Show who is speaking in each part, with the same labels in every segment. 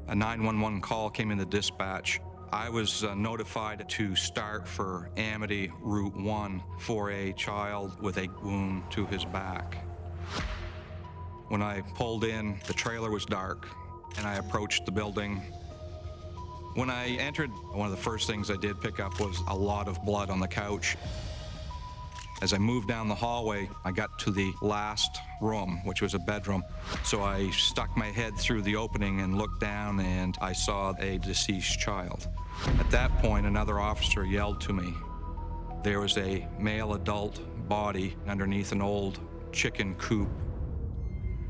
Speaker 1: A 911 call came into dispatch. I was notified to start for Amity Route One for a child with a wound to his back. When I pulled in, the trailer was dark, and I approached the building. When I entered, one of the first things I did pick up was a lot of blood on the couch. As I moved down the hallway, I got to the last room, which was a bedroom. So I stuck my head through the opening and looked down, and I saw a deceased child. At that point, another officer yelled to me. There was a male adult body underneath an old chicken coop.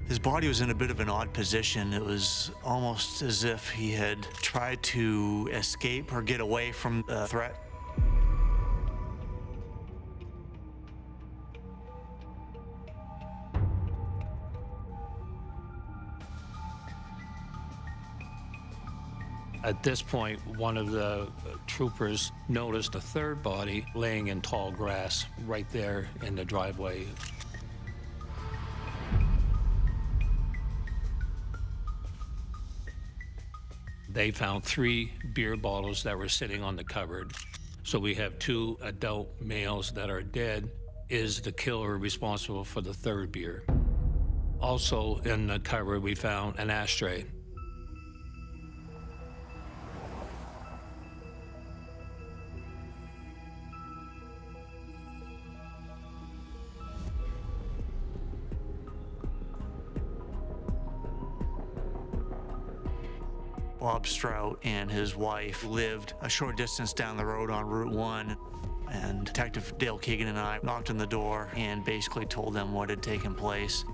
Speaker 2: His body was in a bit of an odd position. It was almost as if he had tried to escape or get away from the threat.
Speaker 3: At this point, one of the troopers noticed a third body laying in tall grass right there in the driveway. They found 3 beer bottles that were sitting on the cupboard. So we have 2 adult males that are dead. Is the killer responsible for the third beer? Also in the cupboard, we found an ashtray.
Speaker 2: Bob Strout and his wife lived a short distance down the road on Route 1, and Detective Dale Keegan and I knocked on the door and basically told them what had taken place.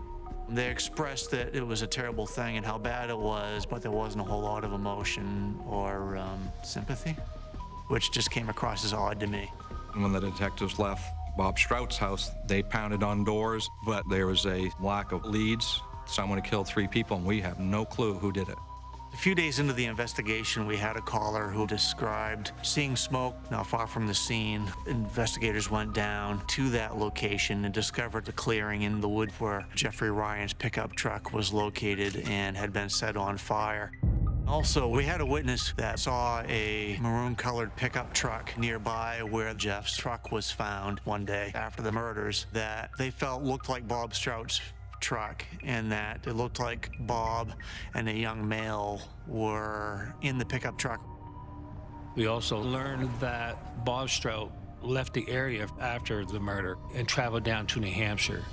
Speaker 2: They expressed that it was a terrible thing and how bad it was, but there wasn't a whole lot of emotion or sympathy, which just came across as odd to me.
Speaker 1: When the detectives left Bob Strout's house, they pounded on doors, but there was a lack of leads. Someone had killed 3 people, and we have no clue who did it.
Speaker 2: A few days into the investigation, we had a caller who described seeing smoke not far from the scene. Investigators went down to that location and discovered the clearing in the wood where Jeffrey Ryan's pickup truck was located and had been set on fire. Also, we had a witness that saw a maroon-colored pickup truck nearby where Jeff's truck was found one day after the murders that they felt looked like Bob Strout's truck, and that it looked like Bob and a young male were in the pickup truck.
Speaker 3: We also learned that Bob Strout left the area after the murder and traveled down to New Hampshire.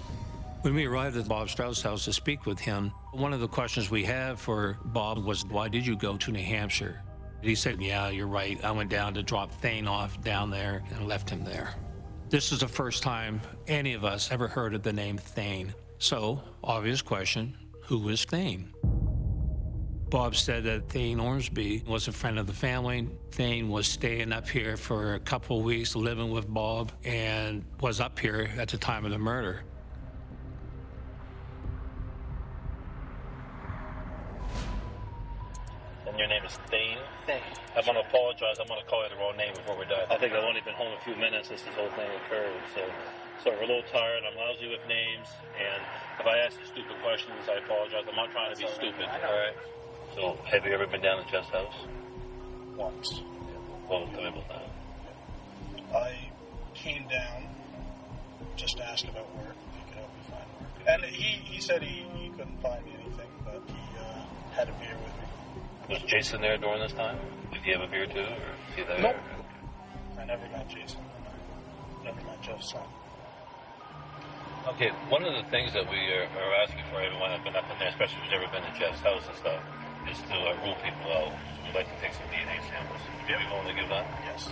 Speaker 3: When we arrived at Bob Strout's house to speak with him, one of the questions we had for Bob was, why did you go to New Hampshire? He said, yeah, you're right. I went down to drop Thayne off down there and left him there. This is the first time any of us ever heard of the name Thayne. So, obvious question, who is Thayne? Bob said that Thayne Ormsby was a friend of the family. Thayne was staying up here for a couple of weeks, living with Bob, and was up here at the time of the murder.
Speaker 4: And your name is Thayne?
Speaker 5: Thayne.
Speaker 4: I'm going to apologize. I'm going to call you the wrong name before we die. I think I've only been home a few minutes since this whole thing occurred, so we're a little tired. I'm lousy with names, and if I ask you stupid questions, I apologize. I'm not trying to be stupid, all right? So, have you ever been down to Jeff's house?
Speaker 5: Once.
Speaker 4: Well, tell me about that.
Speaker 5: I came down just to ask about work, if he could help me find work. And he said he couldn't find me anything, but he had a beer with me.
Speaker 4: Was Jason there during this time? Did he have a beer too, or was he there?
Speaker 5: Nope. I never met Jason, and I never met Jeff's son.
Speaker 4: Okay, one of the things that we are asking for everyone that's been up in there, especially who's ever been to Jeff's house and stuff, is to rule people out. So we'd like to take some DNA samples. Would you be willing to give that?
Speaker 5: Yes.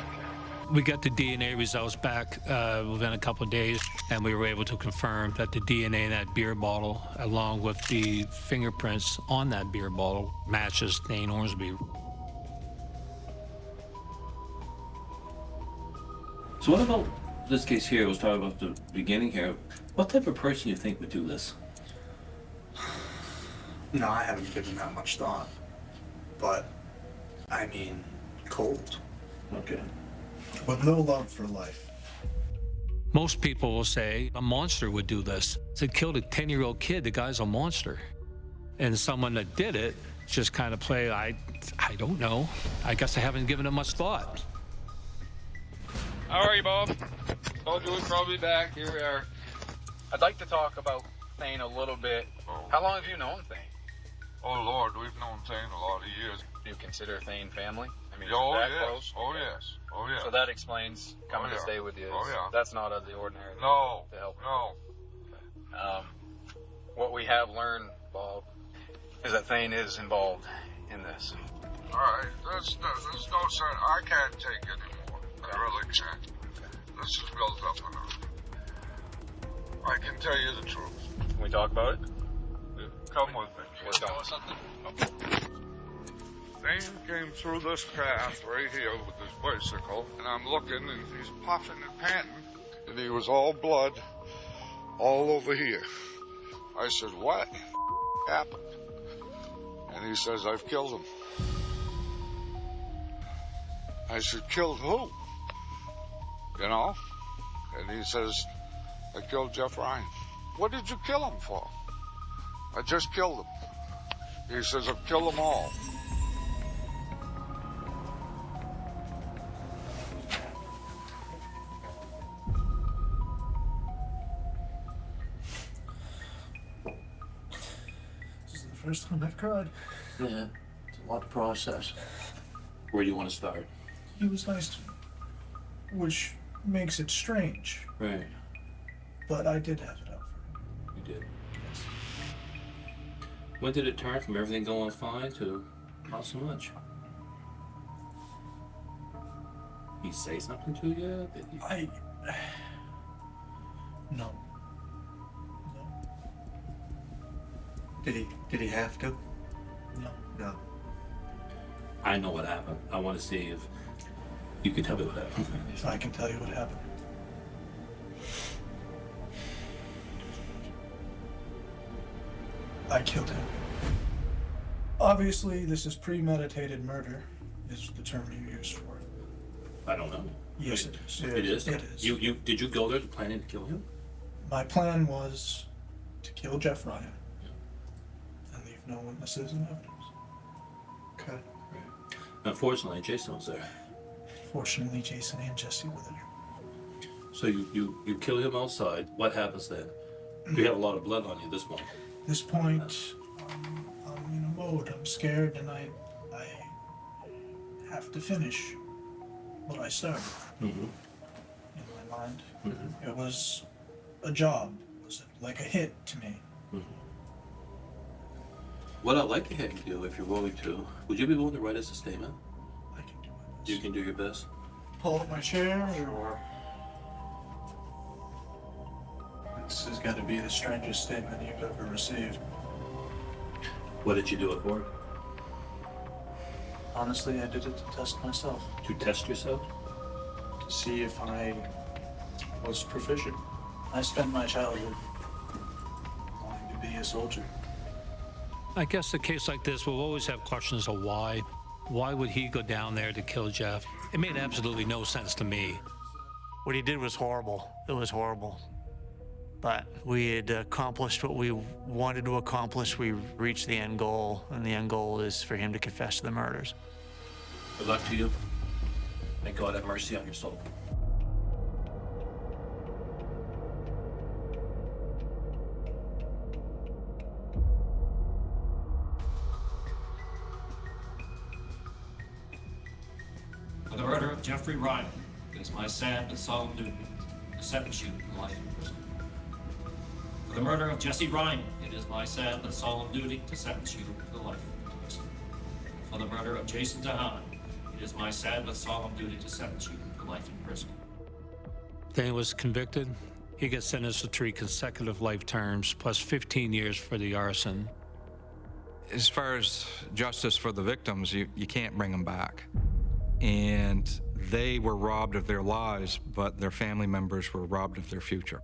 Speaker 3: We got the DNA results back within a couple of days, and we were able to confirm that the DNA in that beer bottle, along with the fingerprints on that beer bottle, matches Thayne Ormsby.
Speaker 6: So what about this case here? We'll talk about the beginning here. What type of person you think would do this?
Speaker 7: No, I haven't given that much thought. But, I mean, cold.
Speaker 6: Okay.
Speaker 7: With no love for life.
Speaker 3: Most people will say a monster would do this. To kill a 10-year-old kid, the guy's a monster. And someone that did it just kind of play. I don't know. I guess I haven't given it much thought.
Speaker 8: How are you, Bob? Told you we'd probably be back. Here we are.
Speaker 9: I'd like to talk about Thayne a little bit.
Speaker 8: Oh.
Speaker 9: How long have you known Thayne?
Speaker 8: Oh, Lord, we've known Thayne a lot of years.
Speaker 9: Do you consider Thayne family? I mean,
Speaker 8: Oh,
Speaker 9: that
Speaker 8: yes.
Speaker 9: close?
Speaker 8: Oh, yes. Oh, yes.
Speaker 9: So that explains coming
Speaker 8: Oh, yeah.
Speaker 9: to stay with you.
Speaker 8: Oh, yeah.
Speaker 9: That's not of the ordinary.
Speaker 8: No.
Speaker 9: To help.
Speaker 8: No.
Speaker 9: What we have learned, Bob, is that Thayne is involved in this.
Speaker 8: All right. There's no sense. I can't take anymore. I really can't. This is built up enough. I can tell you the truth.
Speaker 9: Can we talk about it?
Speaker 8: Come with me.
Speaker 9: Let's go.
Speaker 8: Thayne came through this path right here with his bicycle, and I'm looking, and he's puffing and panting, and he was all blood all over here. I said, what happened? And he says, I've killed him. I said, killed who? You know? And he says, I killed Jeff Ryan. What did you kill him for? I just killed him. He says, I've killed them all.
Speaker 7: This is the first time I've cried.
Speaker 6: Yeah, it's a lot to process. Where do you want to start?
Speaker 7: He was nice to me, which makes it strange,
Speaker 6: Right,
Speaker 7: but I did have it out for him.
Speaker 6: you did.
Speaker 7: Yes.
Speaker 6: When did it turn from everything going fine to not so much? Did he say something to you? Did he...
Speaker 7: No. Did he have to? No.
Speaker 6: I know what happened. I want to see if you can tell me what happened.
Speaker 7: If I can tell you what happened. I killed him. Obviously, this is premeditated murder, is the term you used for it.
Speaker 6: I don't know.
Speaker 7: Yes, it is.
Speaker 6: It is?
Speaker 7: It is.
Speaker 6: You did you go there planning to kill him?
Speaker 7: My plan was to kill Jeff Ryan and leave no witnesses and evidence. Okay.
Speaker 6: Right. Unfortunately, Jason was there.
Speaker 7: Fortunately, Jason and Jesse were there.
Speaker 6: So you kill him outside. What happens then? You have a lot of blood on you at this point.
Speaker 7: At this point, I'm in a mode. I'm scared, and I have to finish what I started.
Speaker 6: Mm-hmm.
Speaker 7: In my mind,
Speaker 6: Mm-hmm.
Speaker 7: it was a job. It was like a hit to me.
Speaker 6: Mm-hmm. What I'd like to have you do, if you're willing to, would you be willing to write us a statement?
Speaker 7: I can do my best.
Speaker 6: You can do your best.
Speaker 7: Pull up my chair, or this has got to be the strangest statement you've ever received.
Speaker 6: What did you do it for?
Speaker 7: Honestly, I did it to test myself,
Speaker 6: To test yourself?
Speaker 7: to see if I was proficient. I spent my childhood wanting to be a soldier.
Speaker 3: I guess a case like this will always have questions of why. Why would he go down there to kill Jeff? It made absolutely no sense to me.
Speaker 2: What he did was horrible. It was horrible. But we had accomplished what we wanted to accomplish. We reached the end goal, and the end goal is for him to confess to the murders.
Speaker 6: Good luck to you. May God have mercy on your soul.
Speaker 10: For the murder of Jeffrey Ryan, it is my sad but solemn duty to sentence you to life in prison. For the murder of Jesse Ryan, it is my sad but solemn duty to sentence you to life in prison. For the murder of Jason Thayne, it is my sad but solemn duty to sentence you to life in prison.
Speaker 3: Thayne was convicted. He gets sentenced to 3 consecutive life terms, plus 15 years for the arson.
Speaker 1: As far as justice for the victims, you can't bring them back. And they were robbed of their lives, but their family members were robbed of their future.